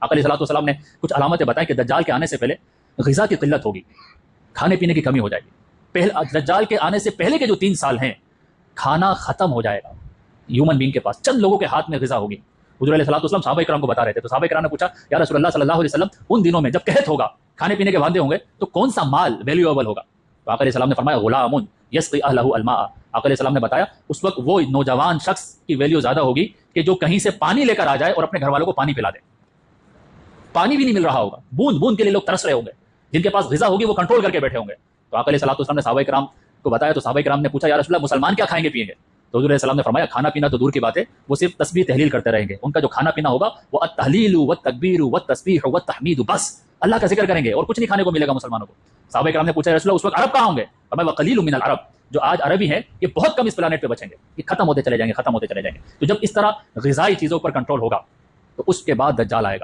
آقا علیہ الصلوۃ والسلام نے کچھ علامتیں بتائیں کہ دجال کے آنے سے پہلے غذا کی قلت ہوگی، کھانے پینے کی کمی ہو جائے گی. دجال کے آنے سے پہلے کے جو 3 سال ہیں کھانا ختم ہو جائے گا ہیومن بینگ کے پاس، چند لوگوں کے ہاتھ میں غذا ہوگی. حضور علیہ الصلوۃ والسلام صحابہ کرام کو بتا رہے تھے، تو صحابہ کرام نے پوچھا یا رسول اللہ صلی اللہ علیہ وسلم ان دنوں میں جب قحط ہوگا، کھانے پینے کے وعدے ہوں گے، تو کون سا مال ویلیویبل ہوگا؟ تو آقا علیہ السلام نے فرمایا غلام یسقی اہلہ الماء. آقا علیہ السلام نے بتایا اس وقت وہ نوجوان شخص کی ویلیو زیادہ ہوگی کہ جو کہیں سے پانی لے کر آ جائے اور اپنے گھر والوں کو پانی پلا دے. پانی بھی نہیں مل رہا ہوگا، بوند بوند کے لیے لوگ ترس رہے ہوں گے، جن کے پاس غذا ہوگی وہ کنٹرول کر کے بیٹھے ہوں گے. تو آقا علیہ الصلوۃ والسلام نے صحابہ کرام کو بتایا، تو صحابہ کرام نے پوچھا یا رسول اللہ مسلمان کیا کھائیں گے پیئیں گے؟ تو حضور علیہ السلام نے فرمایا کھانا پینا تو دور کی بات ہے، وہ صرف تسبیح تحلیل کرتے رہیں گے. ان کا جو کھانا پینا ہوگا وہ التحلیل والتکبیر والتسبیح والتحمید، بس اللہ کا ذکر کریں گے اور کچھ نہیں کھانے کو ملے گا مسلمانوں کو. صحابہ کرام نے پوچھا رسول اللہ اس وقت عرب کہاں ہوں گے؟ فرمایا وقلیل من العرب، جو آج عربی ہیں یہ بہت کم اس پلانٹ پہ بچیں گے، یہ ختم ہوتے چلے جائیں گے، ختم ہوتے چلے جائیں گے. تو جب اس طرح غذائی چیزوں پر کنٹرول ہوگا تو اس کے بعد دجال آئے گا.